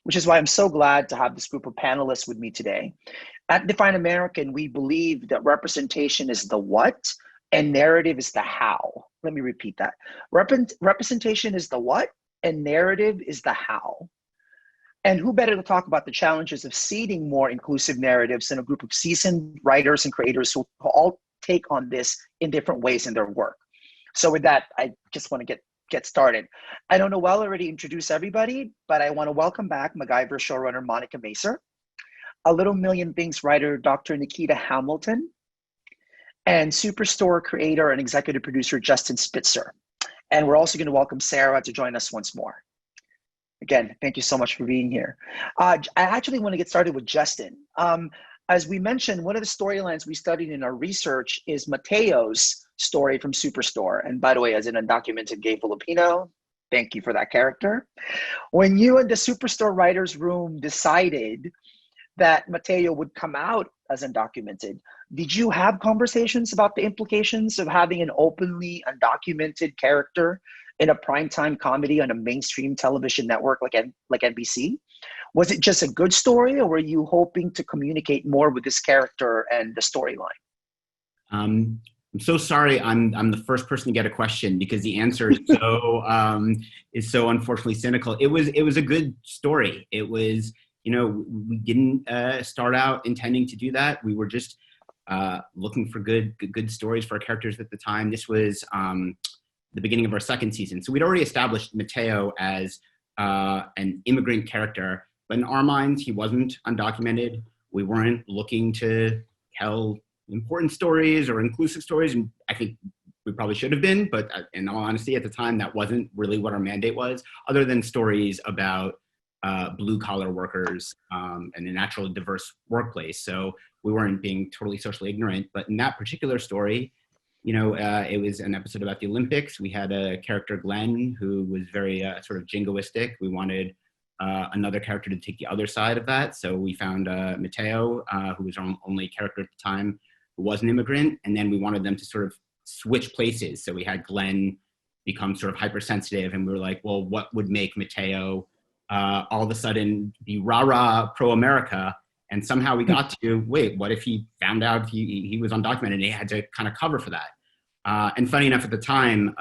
which is why I'm so glad to have this group of panelists with me today. At Define American, we believe that representation is the what and narrative is the how. Let me repeat that. Representation is the what and narrative is the how. And who better to talk about the challenges of seeding more inclusive narratives than a group of seasoned writers and creators who all take on this in different ways in their work. So with that, I just want to get started. I know Noelle already introduced everybody, but I want to welcome back MacGyver showrunner Monica Macer, A Little Million Things writer Dr. Nikita Hamilton, and Superstore creator and executive producer Justin Spitzer. And we're also going to welcome Sarah to join us once more. Again, thank you so much for being here. I actually want to get started with Justin. As we mentioned, one of the storylines we studied in our research is Mateo's story from Superstore. And by the way, as an undocumented gay Filipino, thank you for that character. When you and the Superstore writers' room decided that Mateo would come out as undocumented, did you have conversations about the implications of having an openly undocumented character in a primetime comedy on a mainstream television network like NBC? Was it just a good story, or were you hoping to communicate more with this character and the storyline? I'm so sorry I'm the first person to get a question because the answer is so unfortunately cynical. It was a good story. It was, we didn't start out intending to do that. We were just looking for good stories for our characters at the time. This was the beginning of our second season. So we'd already established Mateo as an immigrant character, but in our minds, he wasn't undocumented. We weren't looking to tell important stories or inclusive stories, and I think we probably should have been, but in all honesty, at the time, that wasn't really what our mandate was, other than stories about blue-collar workers and a naturally diverse workplace. So we weren't being totally socially ignorant, but in that particular story, it was an episode about the Olympics. We had a character, Glenn, who was very sort of jingoistic. We wanted another character to take the other side of that. So we found Mateo, who was our only character at the time, who was an immigrant. And then we wanted them to sort of switch places. So we had Glenn become sort of hypersensitive. And we were like, well, what would make Mateo all of a sudden be rah-rah pro-America? And somehow we got to, wait, what if he found out he was undocumented and he had to kind of cover for that? And funny enough, at the time,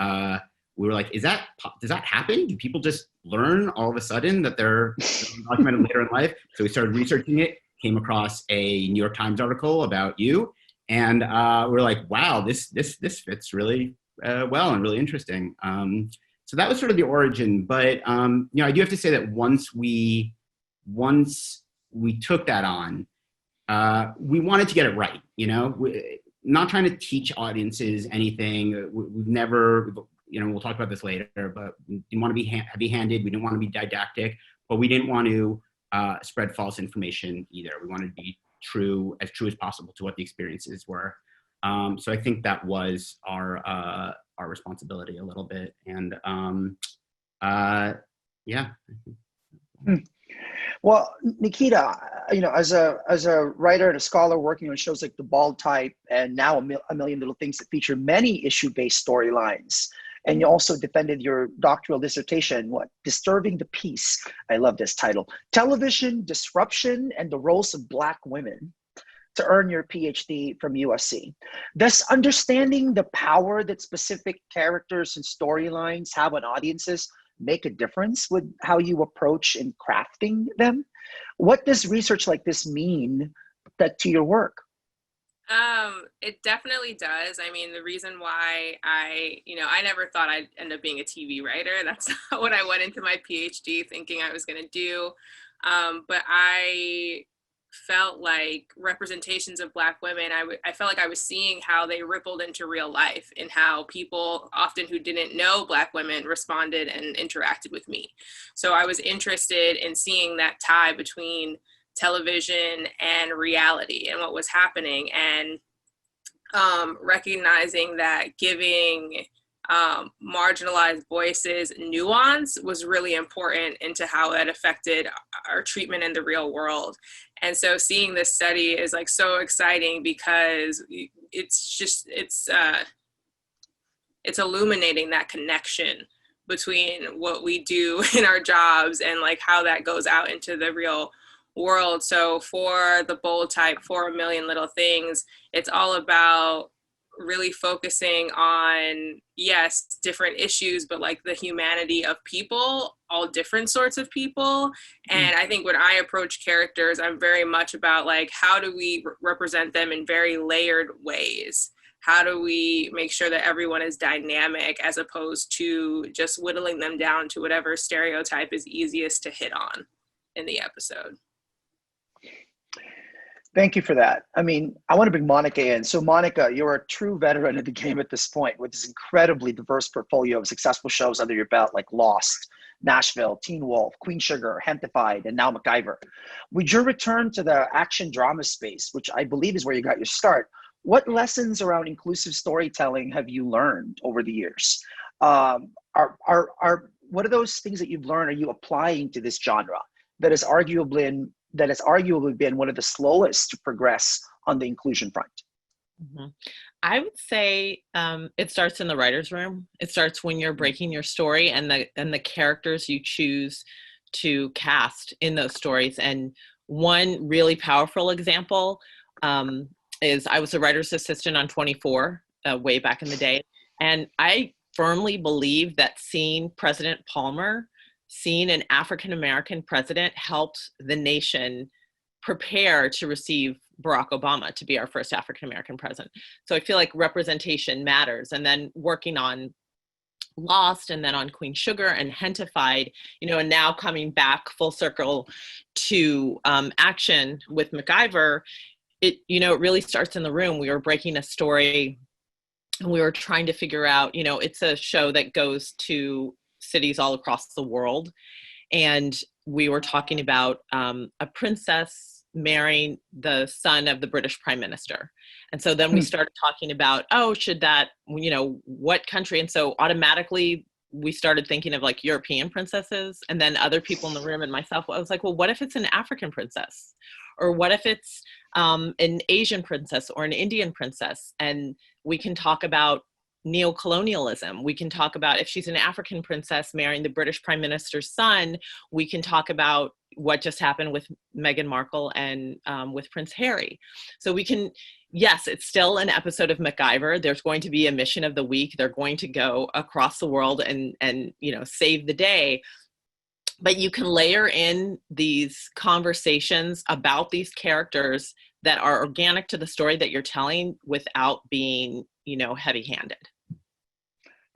we were like, does that happen? Do people just learn all of a sudden that they're undocumented later in life? So we started researching it, came across a New York Times article about you. And we're like, wow, this fits really well and really interesting. So that was sort of the origin. But, I do have to say that once we took that on, we wanted to get it right, not trying to teach audiences anything. We've never, we'll talk about this later, but we didn't want to be heavy-handed. We didn't want to be didactic, but we didn't want to spread false information either. We wanted to be true as possible to what the experiences were. So I think that was our responsibility a little bit. And yeah. Well, Nikita, as a writer and a scholar working on shows like The Bald Type and now A Million Little Things that feature many issue-based storylines, and you also defended your doctoral dissertation, Disturbing the Peace. I love this title. Television, Disruption, and the Roles of Black Women, to earn your PhD from USC. Does understanding the power that specific characters and storylines have on audiences make a difference with how you approach in crafting them? What does research like this mean to your work? It definitely does. I mean, the reason why I never thought I'd end up being a TV writer. That's not what I went into my PhD thinking I was going to do. But I felt like representations of Black women, I felt like I was seeing how they rippled into real life and how people often who didn't know Black women responded and interacted with me. So I was interested in seeing that tie between television and reality and what was happening, and recognizing that giving marginalized voices nuance was really important into how that affected our treatment in the real world. And so seeing this study is like so exciting because it's illuminating that connection between what we do in our jobs and like how that goes out into the real world. So for the bold type, for A Million Little Things, it's all about really focusing on, yes, different issues, but like the humanity of people, all different sorts of people. And I think when I approach characters, I'm very much about like, how do we represent them in very layered ways? How do we make sure that everyone is dynamic as opposed to just whittling them down to whatever stereotype is easiest to hit on in the episode? Thank you for that. I mean, I want to bring Monica in. So Monica, you're a true veteran of the game at this point with this incredibly diverse portfolio of successful shows under your belt, like Lost, Nashville, Teen Wolf, Queen Sugar, Hentified, and now MacGyver. With your return to the action drama space, which I believe is where you got your start, what lessons around inclusive storytelling have you learned over the years? What are those things that you've learned are you applying to this genre that has arguably been one of the slowest to progress on the inclusion front? Mm-hmm. I would say it starts in the writer's room. It starts when you're breaking your story and the characters you choose to cast in those stories. And one really powerful example is I was a writer's assistant on 24 way back in the day. And I firmly believe that seeing President Palmer, seeing an African-American president, helped the nation prepare to receive Barack Obama to be our first African-American president. So I feel like representation matters. And then working on Lost and then on Queen Sugar and Hentified, and now coming back full circle to action with MacGyver, it really starts in the room. We were breaking a story and we were trying to figure out, it's a show that goes to cities all across the world. And we were talking about a princess marrying the son of the British Prime Minister. And so then we started talking about, should that, what country? And so automatically we started thinking of like European princesses, and then other people in the room and myself, I was like, well, what if it's an African princess? Or what if it's an Asian princess or an Indian princess? And we can talk about neocolonialism. We can talk about, if she's an African princess marrying the British Prime Minister's son, we can talk about what just happened with Meghan Markle and with Prince Harry. So we can, yes, it's still an episode of MacGyver. There's going to be a mission of the week. They're going to go across the world and save the day. But you can layer in these conversations about these characters that are organic to the story that you're telling without being, heavy-handed.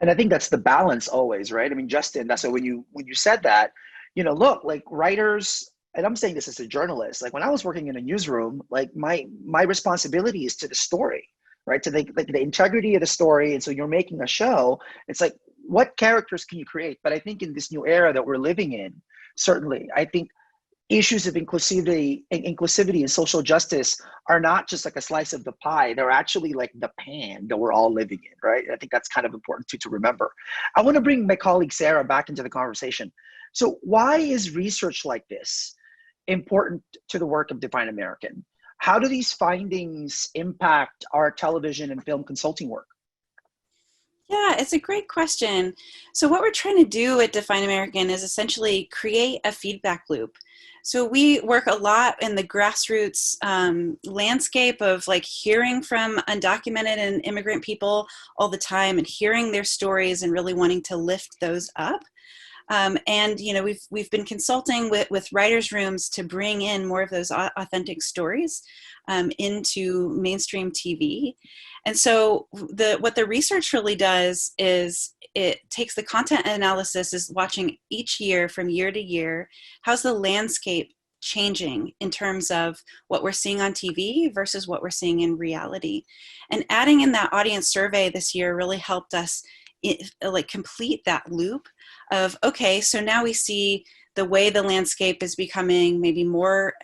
And I think that's the balance always, right? I mean, Justin, that's when you said that, look, like writers, and I'm saying this as a journalist, like when I was working in a newsroom, like my responsibility is to the story, right? To the integrity of the story. And so you're making a show, it's like, what characters can you create? But I think in this new era that we're living in, certainly, I think issues of inclusivity and social justice are not just like a slice of the pie. They're actually like the pan that we're all living in, right? I think that's kind of important to remember. I want to bring my colleague Sarah back into the conversation. So why is research like this important to the work of Define American? How do these findings impact our television and film consulting work? Yeah, it's a great question. So what we're trying to do at Define American is essentially create a feedback loop. So we work a lot in the grassroots landscape of like hearing from undocumented and immigrant people all the time and hearing their stories and really wanting to lift those up. And we've been consulting with writers' rooms to bring in more of those authentic stories into mainstream TV. And so what the research really does is it takes the content analysis, is watching each year from year to year, how's the landscape changing in terms of what we're seeing on TV versus what we're seeing in reality. And adding in that audience survey this year really helped us complete that loop of, okay, so now we see the way the landscape is becoming maybe more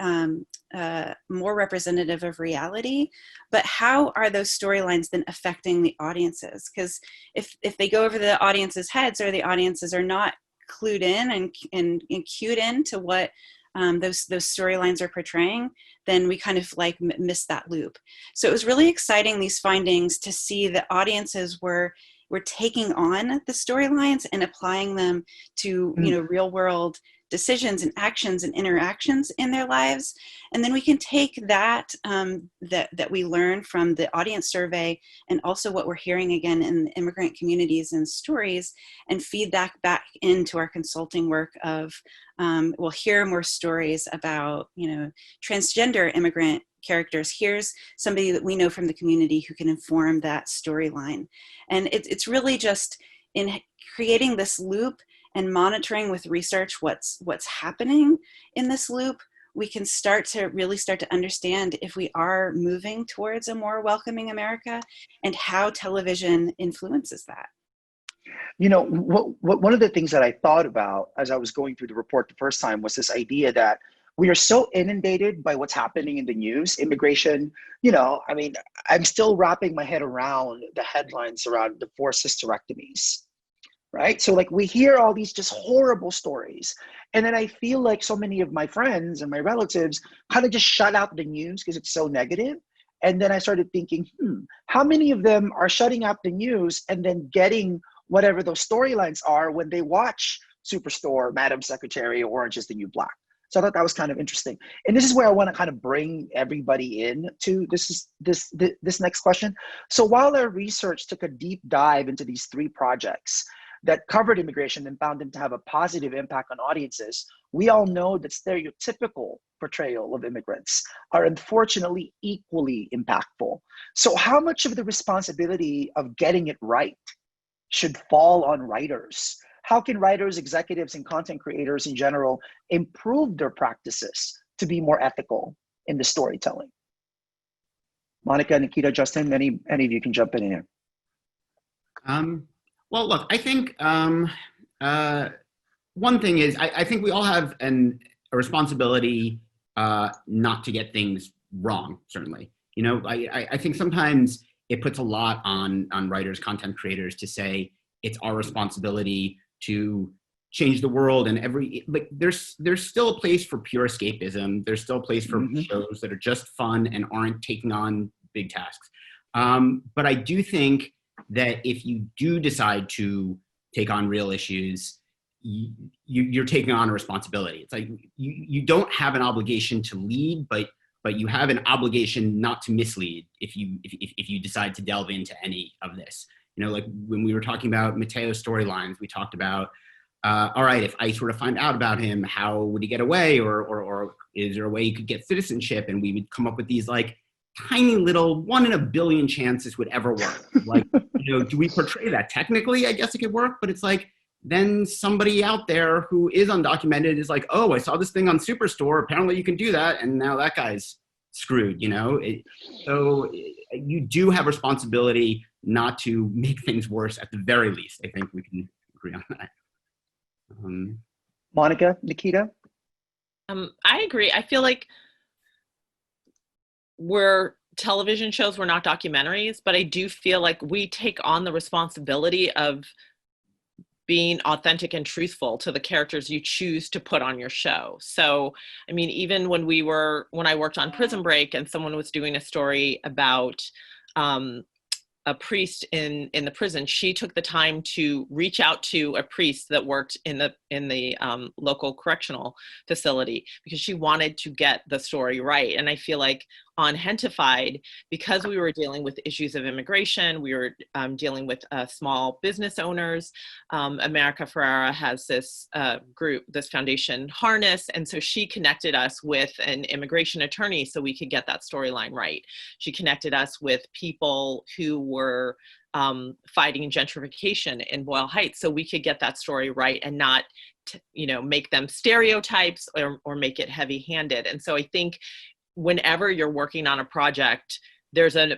representative of reality, but how are those storylines then affecting the audiences? Because if they go over the audience's heads, or the audiences are not clued in and cued in to what those storylines are portraying, then we kind of miss that loop. So it was really exciting, these findings, to see that audiences were we're taking on the storylines and applying them to, you know, real world decisions and actions and interactions in their lives. And then we can take that that we learn from the audience survey and also what we're hearing again in immigrant communities and stories, and feed that back into our consulting work of we'll hear more stories about, you know, transgender immigrant characters. Here's somebody that we know from the community who can inform that storyline. And it's really just in creating this loop and monitoring with research what's happening in this loop, we can start to understand if we are moving towards a more welcoming America and how television influences that. You know, one of the things that I thought about as I was going through the report the first time was this idea that we are so inundated by what's happening in the news, immigration, you know, I mean, I'm still wrapping my head around the headlines around the forced hysterectomies. Right? So like we hear all these just horrible stories. And then I feel like so many of my friends and my relatives kind of just shut out the news because it's so negative. And then I started thinking, how many of them are shutting out the news and then getting whatever those storylines are when they watch Superstore, Madam Secretary, or Orange is the New Black? So I thought that was kind of interesting. And this is where I want to kind of bring everybody in to this next question. So while our research took a deep dive into these 3 projects that covered immigration and found them to have a positive impact on audiences, we all know that stereotypical portrayal of immigrants are unfortunately equally impactful. So how much of the responsibility of getting it right should fall on writers? How can writers, executives, and content creators in general improve their practices to be more ethical in the storytelling? Monica, Nikita, Justin, any of you can jump in here. Well, look, I think one thing is I think we all have a responsibility not to get things wrong, certainly. You know, I think sometimes it puts a lot on writers, content creators to say it's our responsibility to change the world, and like there's still a place for pure escapism. There's still a place for shows that are just fun and aren't taking on big tasks. But I do think that if you do decide to take on real issues, you're taking on a responsibility. It's like you don't have an obligation to lead, but you have an obligation not to mislead if you decide to delve into any of this. You know, like when we were talking about Mateo's storylines, we talked about, all right, if I sort of find out about him, how would he get away, or is there a way he could get citizenship? And we would come up with these like tiny little 1 in a billion chances would ever work. Like, you know, do we portray that? Technically, I guess it could work, but it's like, then somebody out there who is undocumented is like, oh, I saw this thing on Superstore. Apparently you can do that. And now that guy's screwed, you know? So you do have responsibility not to make things worse at the very least. I think we can agree on that. Monica, Nikita? I agree. I feel like we're television shows, we're not documentaries, but I do feel like we take on the responsibility of being authentic and truthful to the characters you choose to put on your show. So, I mean, even when I worked on Prison Break and someone was doing a story about a priest in the prison, she took the time to reach out to a priest that worked in the local correctional facility because she wanted to get the story right. And I feel like on Hentified, because we were dealing with issues of immigration, we were dealing with small business owners. America Ferrera has this group, this foundation, Harness, and so she connected us with an immigration attorney so we could get that storyline right. She connected us with people who were fighting gentrification in Boyle Heights so we could get that story right and not make them stereotypes or make it heavy-handed. And so I think whenever you're working on a project, there's a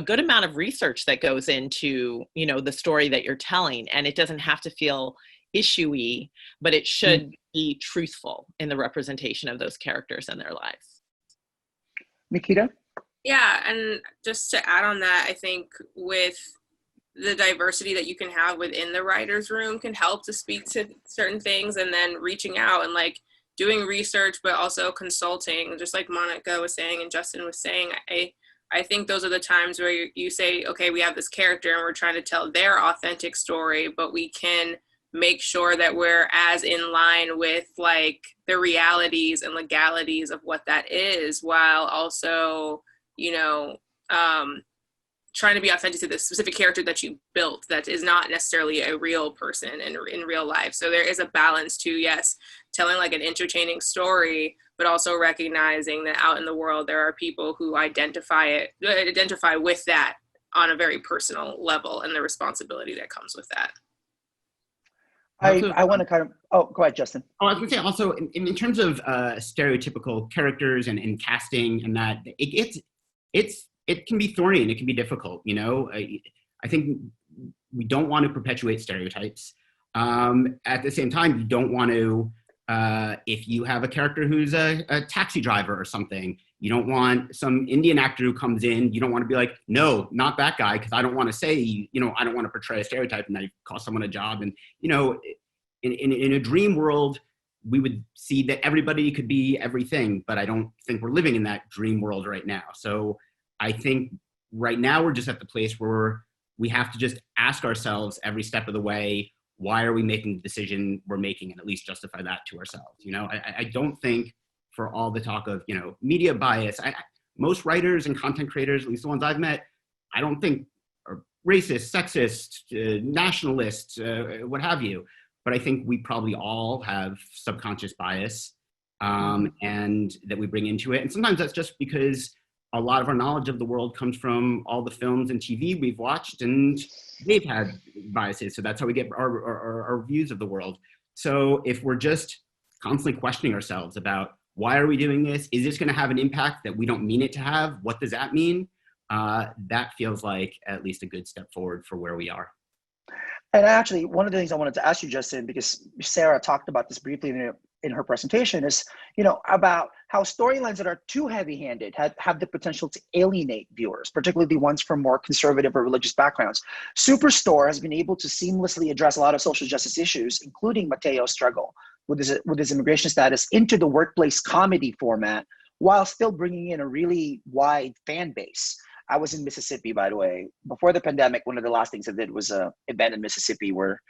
good amount of research that goes into, the story that you're telling, and it doesn't have to feel issue-y, but it should be truthful in the representation of those characters and their lives. Nikita? Yeah, and just to add on that, I think with the diversity that you can have within the writer's room can help to speak to certain things, and then reaching out and doing research, but also consulting, just like Monica was saying and Justin was saying. I I think those are the times where you say, okay, we have this character and we're trying to tell their authentic story, but we can make sure that we're as in line with like the realities and legalities of what that is, while also, trying to be authentic to the specific character that you built that is not necessarily a real person in real life. So there is a balance to, yes, telling like an entertaining story, but also recognizing that out in the world there are people who identify with that on a very personal level, and the responsibility that comes with that. I want to kind of, go ahead, Justin. I was going to say also in terms of stereotypical characters and casting and that, it can be thorny and it can be difficult. I think we don't want to perpetuate stereotypes. At the same time, you don't want to, if you have a character who's a taxi driver or something, you don't want some Indian actor who comes in, you don't want to be like, no, not that guy, because I don't want to say, I don't want to portray a stereotype and that cost someone a job. And, in a dream world, we would see that everybody could be everything, but I don't think we're living in that dream world right now. So I think right now we're just at the place where we have to just ask ourselves every step of the way, why are we making the decision we're making, and at least justify that to ourselves. I don't think, for all the talk of, media bias, most writers and content creators, at least the ones I've met, I don't think are racist, sexist, nationalists, what have you. But I think we probably all have subconscious bias and that we bring into it. And sometimes that's just because a lot of our knowledge of the world comes from all the films and TV we've watched, and they've had biases. So that's how we get our views of the world. So if we're just constantly questioning ourselves about, why are we doing this? Is this going to have an impact that we don't mean it to have? What does that mean? That feels like at least a good step forward for where we are. And actually, one of the things I wanted to ask you, Justin, because Sarah talked about this briefly in her presentation, is about how storylines that are too heavy-handed have the potential to alienate viewers, particularly the ones from more conservative or religious backgrounds. Superstore has been able to seamlessly address a lot of social justice issues, including Mateo's struggle with his immigration status, into the workplace comedy format, while still bringing in a really wide fan base. I was in Mississippi, by the way. Before the pandemic, one of the last things I did was an event in Mississippi where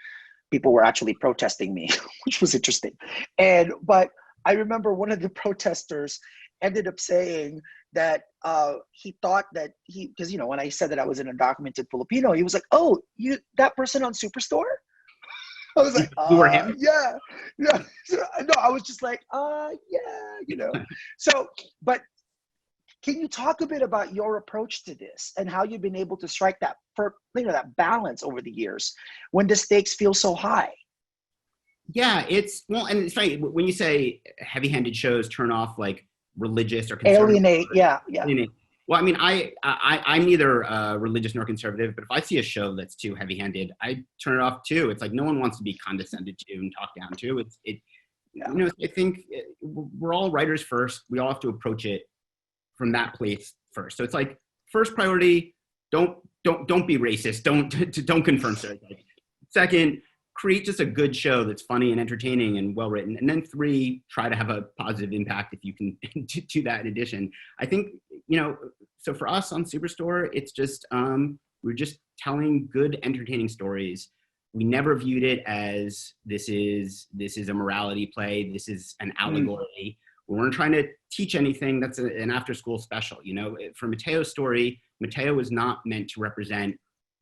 people were actually protesting me, which was interesting. But I remember one of the protesters ended up saying that he thought that because when I said that I was an undocumented Filipino, he was like, "Oh, that person on Superstore?" I was like, yeah. No, I was just like, yeah. So, but can you talk a bit about your approach to this and how you've been able to strike that that balance over the years when the stakes feel so high? Yeah, and it's funny when you say heavy-handed shows turn off like religious or conservative. Alienate, yeah. Alienate. Well, I mean, I'm neither religious nor conservative, but if I see a show that's too heavy-handed, I turn it off too. It's like no one wants to be condescended to and talked down to. I think we're all writers first. We all have to approach it from that place first. So it's like, first priority, don't be racist. Don't confirm stereotypes. Second, create just a good show that's funny and entertaining and well written. And then 3, try to have a positive impact if you can do that in addition. I think, so for us on Superstore, it's just, we're just telling good, entertaining stories. We never viewed it as this is a morality play. This is an allegory. We weren't trying to teach anything. That's an after-school special. For Mateo's story, Mateo was not meant to represent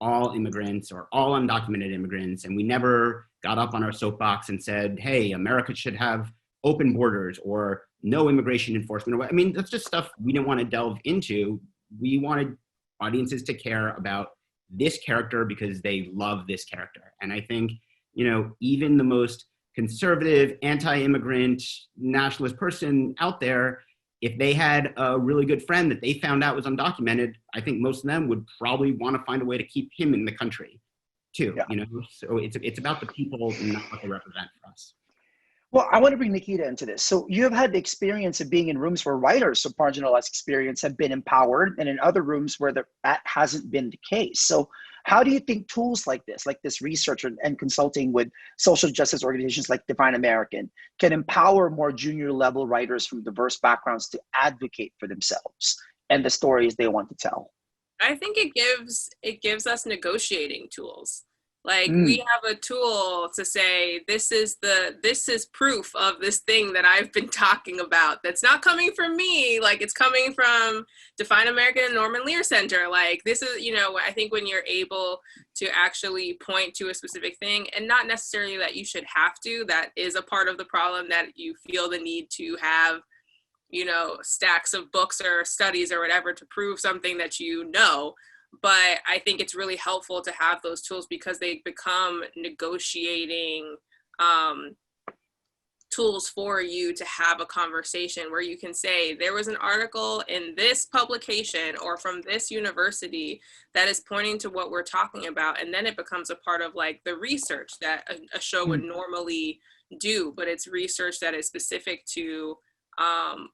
all immigrants or all undocumented immigrants. And we never got up on our soapbox and said, hey, America should have open borders or no immigration enforcement. I mean, that's just stuff we didn't want to delve into. We wanted audiences to care about this character because they love this character. And I think, even the most conservative, anti-immigrant, nationalist person out there, if they had a really good friend that they found out was undocumented, I think most of them would probably want to find a way to keep him in the country too. Yeah. So it's about the people and not what they represent for us. Well, I want to bring Nikita into this. So you have had the experience of being in rooms where writers of marginalized experience have been empowered, and in other rooms where that hasn't been the case. So how do you think tools like this research and consulting with social justice organizations like Define American can empower more junior level writers from diverse backgrounds to advocate for themselves and the stories they want to tell? I think it gives us negotiating tools. Like we have a tool to say, this is proof of this thing that I've been talking about. That's not coming from me. Like it's coming from Define American and Norman Lear Center. Like this is, I think when you're able to actually point to a specific thing, and not necessarily that you should have to, that is a part of the problem, that you feel the need to have, stacks of books or studies or whatever to prove something that but I think it's really helpful to have those tools because they become negotiating tools for you to have a conversation where you can say, there was an article in this publication or from this university that is pointing to what we're talking about. And then it becomes a part of like the research that a show would normally do, but it's research that is specific to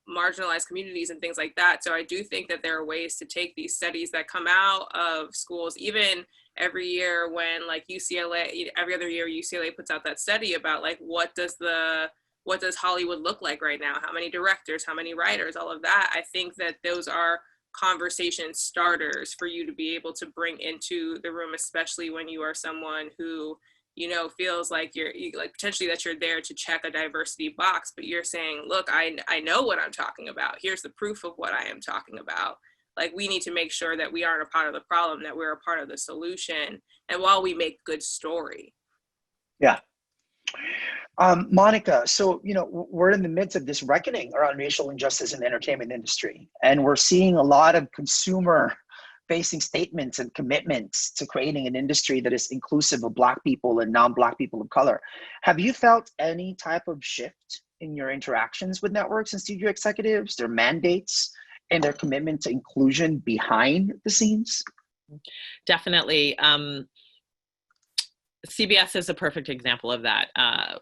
marginalized communities and things like that. So I do think that there are ways to take these studies that come out of schools, even every year when like UCLA, every other year UCLA puts out that study about like, what does Hollywood look like right now? How many directors, how many writers, all of that. I think that those are conversation starters for you to be able to bring into the room, especially when you are someone who feels like you're like potentially that you're there to check a diversity box, but you're saying, look, I know what I'm talking about. Here's the proof of what I am talking about. Like we need to make sure that we aren't a part of the problem, that we're a part of the solution. And while we make good story. Yeah. Monica, so, we're in the midst of this reckoning around racial injustice in the entertainment industry, and we're seeing a lot of consumer-facing statements and commitments to creating an industry that is inclusive of Black people and non-Black people of color. Have you felt any type of shift in your interactions with networks and studio executives, their mandates, and their commitment to inclusion behind the scenes? Definitely. CBS is a perfect example of that.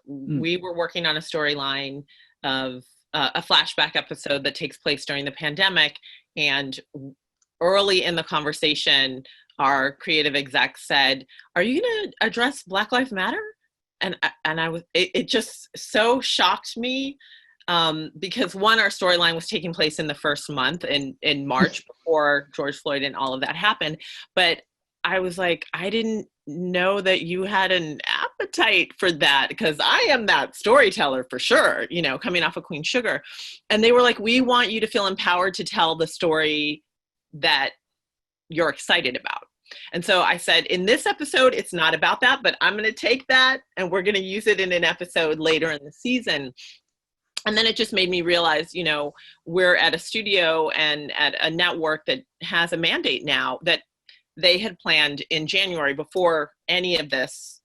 We were working on a storyline of a flashback episode that takes place during the pandemic, and early in the conversation, our creative exec said, "Are you going to address Black Lives Matter?" And it just so shocked me because one, our storyline was taking place in the first month in March before George Floyd and all of that happened, but I was like, I didn't know that you had an appetite for that, because I am that storyteller for sure, coming off of Queen Sugar. And they were like, we want you to feel empowered to tell the story that you're excited about. And so I said, in this episode, it's not about that, but I'm going to take that and we're going to use it in an episode later in the season. And then it just made me realize, we're at a studio and at a network that has a mandate now that they had planned in January, before any of this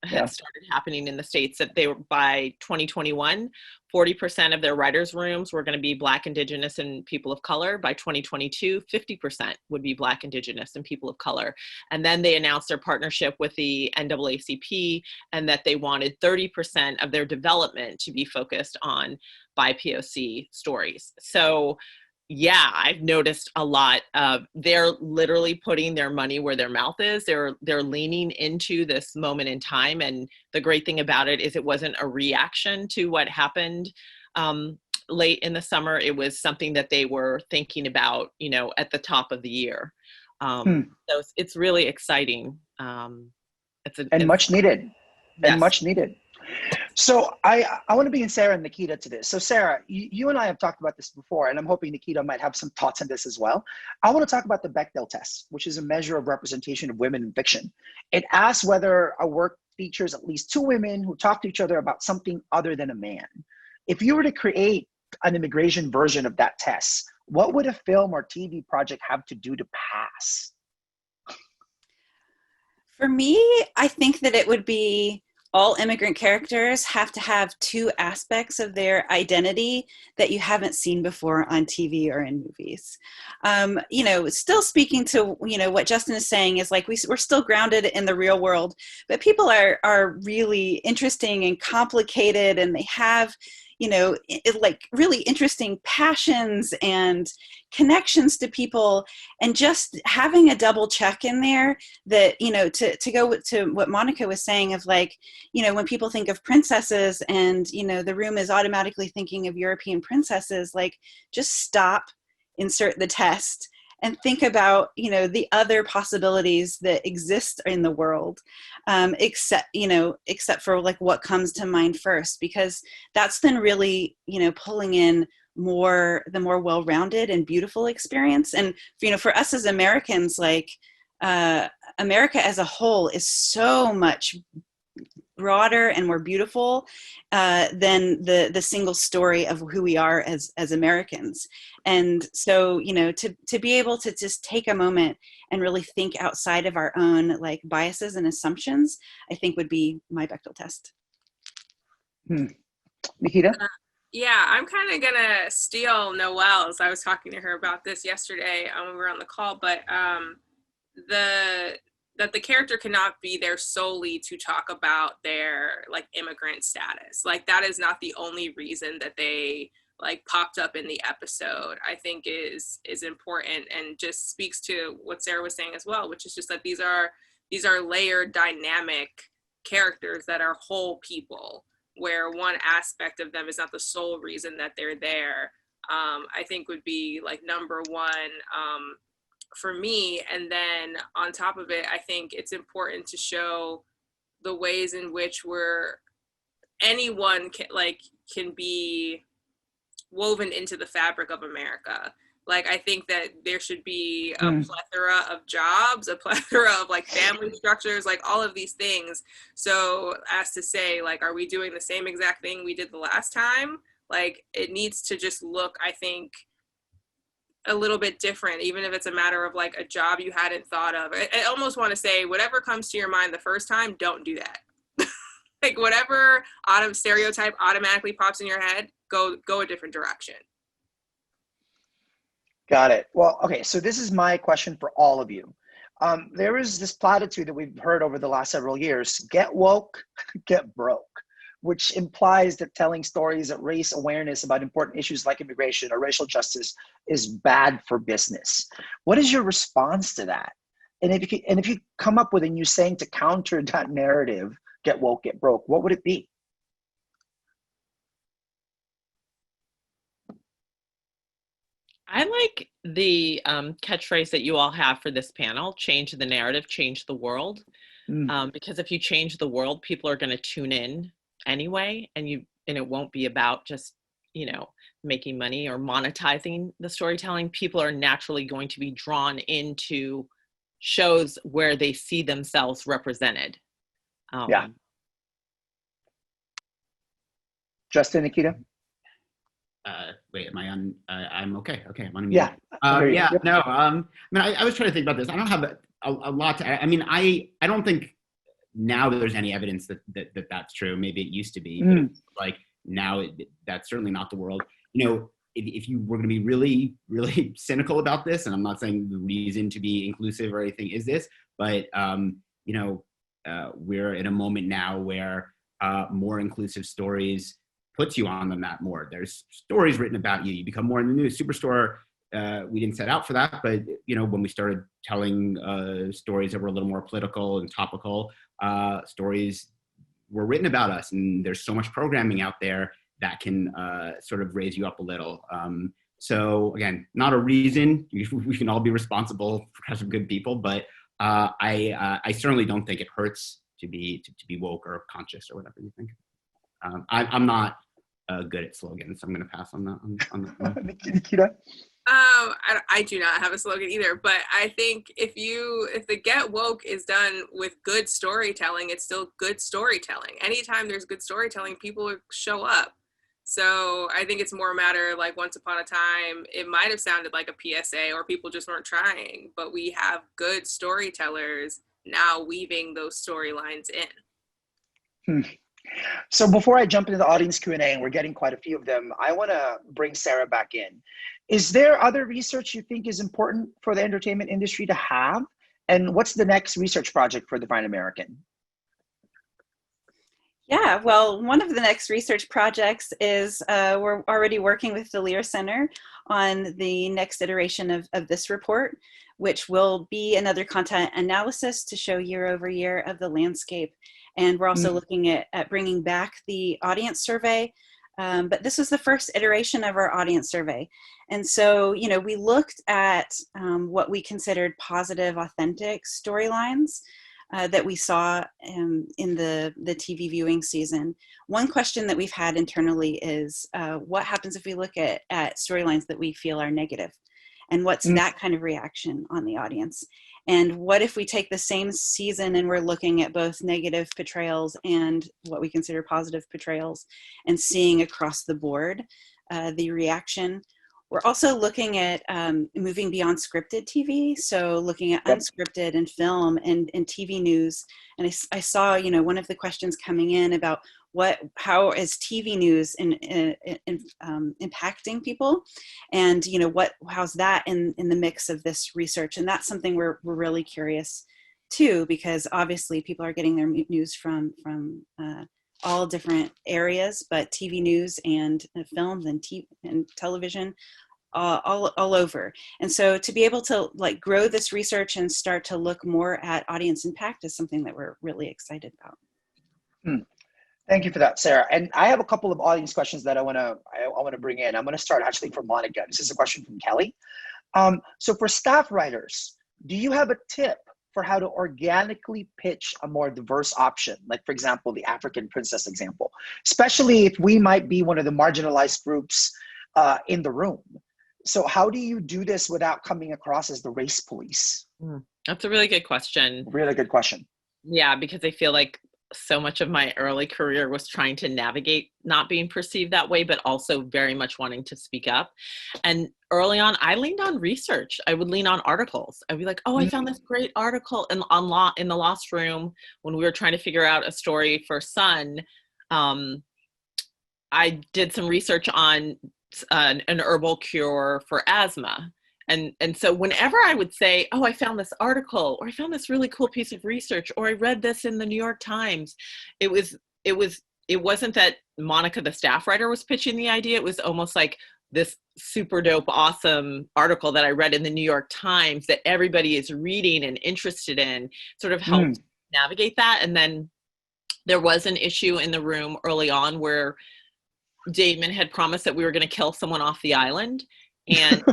had started happening in the States, that they were, by 2021, 40% of their writers' rooms were going to be Black, Indigenous, and people of color. By 2022, 50% would be Black, Indigenous, and people of color. And then they announced their partnership with the NAACP, and that they wanted 30% of their development to be focused on BIPOC stories. So yeah, I've noticed a lot of, they're literally putting their money where their mouth is. They're leaning into this moment in time. And the great thing about it is it wasn't a reaction to what happened late in the summer. It was something that they were thinking about, at the top of the year. So it's really exciting. And much needed. Yes. And much needed. So I want to bring in Sarah and Nikita to this. So Sarah, you and I have talked about this before, and I'm hoping Nikita might have some thoughts on this as well. I want to talk about the Bechdel test, which is a measure of representation of women in fiction. It asks whether a work features at least two women who talk to each other about something other than a man. If you were to create an immigration version of that test, what would a film or TV project have to do to pass? For me, I think that it would be all immigrant characters have to have two aspects of their identity that you haven't seen before on TV or in movies. Still speaking to, what Justin is saying is like, we're still grounded in the real world, but people are really interesting and complicated, and they have, like really interesting passions and connections to people, and just having a double check in there that, to go to what Monica was saying of like, when people think of princesses and, the room is automatically thinking of European princesses, like just stop insert the test and think about, you know, the other possibilities that exist in the world, except for like what comes to mind first, because that's then really, you know, pulling in the more well-rounded and beautiful experience. And, you know, for us as Americans, like America as a whole is so much broader and more beautiful than the single story of who we are as Americans. And so, you know, to be able to just take a moment and really think outside of our own like biases and assumptions, I think would be my Bechdel test. Nikita? Yeah, I'm kind of gonna steal Noelle's. I was talking to her about this yesterday when we were on the call, but that the character cannot be there solely to talk about their like immigrant status. Like that is not the only reason that they like popped up in the episode. I think is important and just speaks to what Sarah was saying as well, which is just that these are layered, dynamic characters that are whole people, where one aspect of them is not the sole reason that they're there. I think would be like number one for me. And then on top of it, I think it's important to show the ways in which anyone can be woven into the fabric of America. Like, I think that there should be a plethora of jobs, a plethora of like family structures, like all of these things. So as to say, like, are we doing the same exact thing we did the last time? Like, it needs to just look, I think, a little bit different, even if it's a matter of like a job you hadn't thought of. I almost want to say, whatever comes to your mind the first time, don't do that. Like whatever stereotype automatically pops in your head, go a different direction. Got it. Well, okay, so this is my question for all of you. There is this platitude that we've heard over the last several years: get woke, get broke, which implies that telling stories that raise awareness about important issues like immigration or racial justice is bad for business. What is your response to that? And if you come up with a new saying to counter that narrative, get woke, get broke, what would it be? I like the catchphrase that you all have for this panel: change the narrative, change the world. Because if you change the world, people are going to tune in anyway, and it won't be about just, you know, making money or monetizing the storytelling. People are naturally going to be drawn into shows where they see themselves represented. Yeah. Justin, Nikita? Wait, am I on? I'm okay. Okay, I'm on mute. Yeah. Yeah. No. I mean, I was trying to think about this. I don't have a lot to. I mean, I don't think now that there's any evidence that that's true. Maybe it used to be, but like now that's certainly not the world. You know, if you were going to be really, really cynical about this, and I'm not saying the reason to be inclusive or anything is this, but you know, we're in a moment now where more inclusive stories puts you on the map more. There's stories written about you. You become more in the news. Superstore, we didn't set out for that, but you know, when we started telling stories that were a little more political and topical, stories were written about us, and there's so much programming out there that can sort of raise you up a little. So again, not a reason. We can all be responsible for some good people, but I certainly don't think it hurts to be woke or conscious or whatever you think. I'm not good at slogans, so I'm going to pass on that. Nikita? I do not have a slogan either, but I think if the get woke is done with good storytelling, it's still good storytelling. Anytime there's good storytelling, people will show up. So I think it's more a matter like once upon a time, it might have sounded like a PSA or people just weren't trying, but we have good storytellers now weaving those storylines in. So before I jump into the audience Q&A, and we're getting quite a few of them, I want to bring Sarah back in. Is there other research you think is important for the entertainment industry to have? And what's the next research project for Define American? Yeah, well, one of the next research projects is we're already working with the Lear Center on the next iteration of this report, which will be another content analysis to show year over year of the landscape. And we're also looking at bringing back the audience survey But this was the first iteration of our audience survey. And so, we looked at what we considered positive, authentic storylines that we saw in the TV viewing season. One question that we've had internally is, what happens if we look at storylines that we feel are negative? And what's that kind of reaction on the audience? And what if we take the same season and we're looking at both negative portrayals and what we consider positive portrayals and seeing across the board the reaction? We're also looking at moving beyond scripted TV, so looking at unscripted and film and TV news. And I saw, one of the questions coming in about how is TV news impacting people, and how's that in the mix of this research? And that's something we're really curious too, because obviously people are getting their news from all different areas, but TV news and films and television all over. And so to be able to grow this research and start to look more at audience impact is something that we're really excited about. Thank you for that, Sarah. And I have a couple of audience questions that I want to bring in. I'm going to start actually from Monica. This is a question from Kelly. So for staff writers, do you have a tip for how to organically pitch a more diverse option? Like, for example, the African princess example, especially if we might be one of the marginalized groups in the room. So how do you do this without coming across as the race police? That's a really good question. Really good question. Yeah, because I feel like so much of my early career was trying to navigate not being perceived that way, but also very much wanting to speak up. And early on, I leaned on research. I would lean on articles. I'd be like, oh, I found this great article in the Lost Room when we were trying to figure out a story for Sun. I did some research on an herbal cure for asthma. And so whenever I would say, oh, I found this article, or I found this really cool piece of research, or I read this in the New York Times, it wasn't that Monica, the staff writer, was pitching the idea. It was almost like this super dope, awesome article that I read in the New York Times that everybody is reading and interested in, sort of helped navigate that. And then there was an issue in the room early on where Damon had promised that we were going to kill someone off the island. And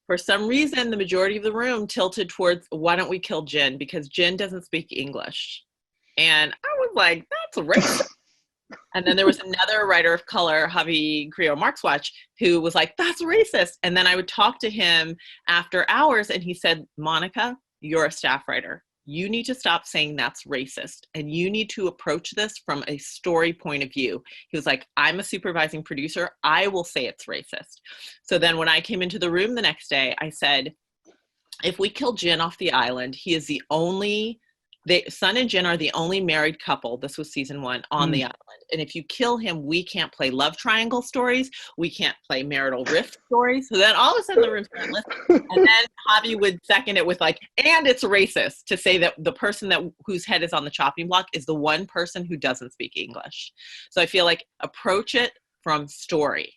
for some reason, the majority of the room tilted towards, why don't we kill Jen? Because Jen doesn't speak English. And I was like, that's racist. And then there was another writer of color, Javi Grillo-Marxwatch, who was like, that's racist. And then I would talk to him after hours and he said, Monica, you're a staff writer. You need to stop saying that's racist, and you need to approach this from a story point of view. He was like, I'm a supervising producer. I will say it's racist. So then when I came into the room the next day, I said, if we kill Jin off the island, he is Sun and Jin are the only married couple, this was season 1, on the island. And if you kill him, we can't play love triangle stories. We can't play marital rift stories. So then all of a sudden the room started listening. And then Javi would second it with like, and it's racist to say that the person whose head is on the chopping block is the one person who doesn't speak English. So I feel like approach it from story.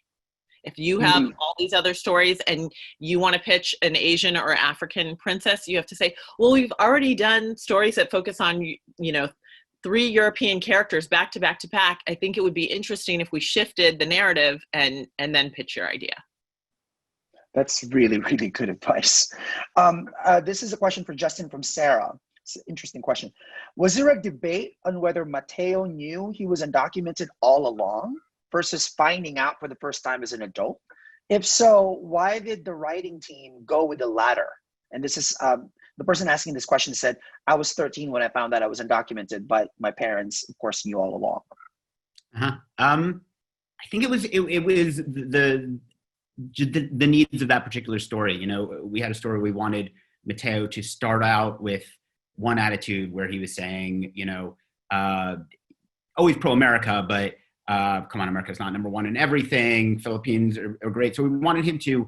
If you have all these other stories and you want to pitch an Asian or African princess, you have to say, well, we've already done stories that focus on, 3 European characters back to back to back. I think it would be interesting if we shifted the narrative and then pitch your idea. That's really, really good advice. This is a question for Justin from Sarah. It's an interesting question. Was there a debate on whether Mateo knew he was undocumented all along versus finding out for the first time as an adult? If so, why did the writing team go with the latter? And this is, the person asking this question said, I was 13 when I found out I was undocumented, but my parents, of course, knew all along. I think it was the needs of that particular story. We had a story, we wanted Mateo to start out with one attitude where he was saying, always pro-America, but come on, America's not number one in everything. Philippines are great. So we wanted him to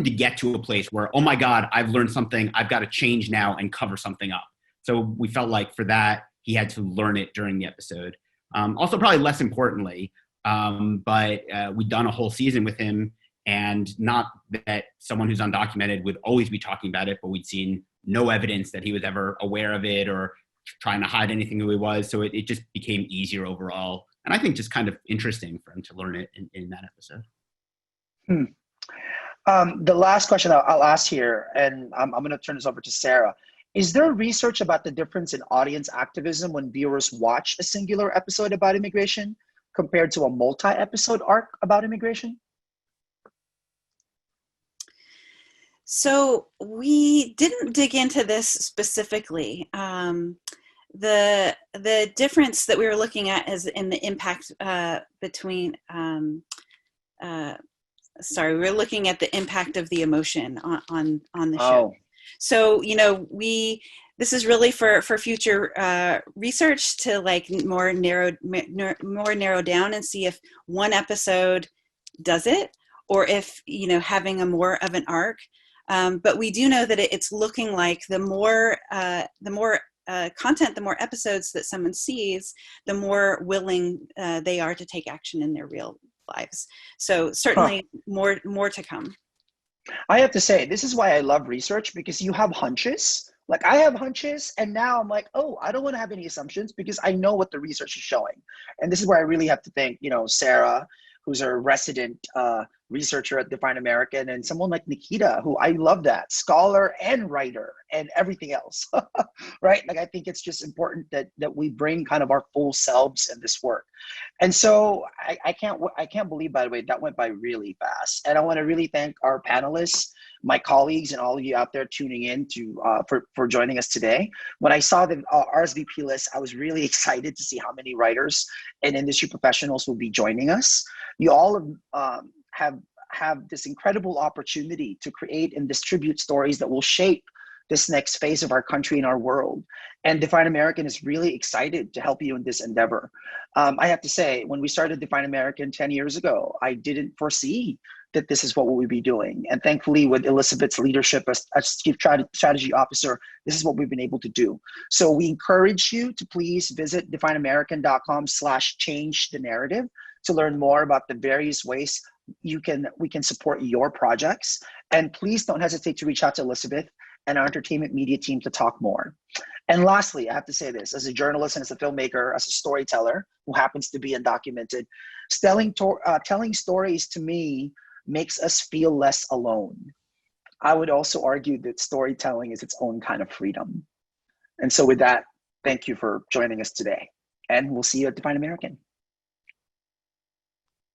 get to a place where, oh my God, I've learned something. I've got to change now and cover something up. So we felt like for that, he had to learn it during the episode. Also, probably less importantly, but we'd done a whole season with him, and not that someone who's undocumented would always be talking about it, but we'd seen no evidence that he was ever aware of it or trying to hide anything who he was. So it just became easier overall and I think just kind of interesting for him to learn it in that episode. The last question I'll ask here, and I'm going to turn this over to Sarah. Is there research about the difference in audience activism when viewers watch a singular episode about immigration compared to a multi-episode arc about immigration? So we didn't dig into this specifically. The difference that we were looking at is in the impact between, sorry, we were looking at the impact of the emotion on the show. So, you know, this is really for future research to like more narrow down and see if one episode does it, or if, you know, having a more of an arc. But we do know that it's looking like the more content, the more episodes that someone sees, the more willing they are to take action in their real lives. So certainly more to come. I have to say, this is why I love research, because you have hunches. Like I have hunches, and now I'm like, oh, I don't want to have any assumptions because I know what the research is showing. And this is where I really have to thank, you know, Sarah, who's a resident researcher at Define American, and someone like Nikita, who I love that, scholar and writer and everything else, right? Like I think it's just important that we bring kind of our full selves in this work. And so I can't believe, by the way, that went by really fast. And I want to really thank our panelists, my colleagues, and all of you out there tuning in for joining us today. When I saw the RSVP list, I was really excited to see how many writers and industry professionals will be joining us. You all have this incredible opportunity to create and distribute stories that will shape this next phase of our country and our world. And Define American is really excited to help you in this endeavor. I have to say, when we started Define American 10 years ago, I didn't foresee that this is what we'll be doing. And thankfully, with Elizabeth's leadership as Chief Strategy Officer, this is what we've been able to do. So we encourage you to please visit defineamerican.com/change the narrative to learn more about the various ways we can support your projects. And please don't hesitate to reach out to Elizabeth and our entertainment media team to talk more. And lastly, I have to say this, as a journalist and as a filmmaker, as a storyteller who happens to be undocumented, telling stories to me makes us feel less alone. I would also argue that storytelling is its own kind of freedom. And so with that, thank you for joining us today. And we'll see you at Define American.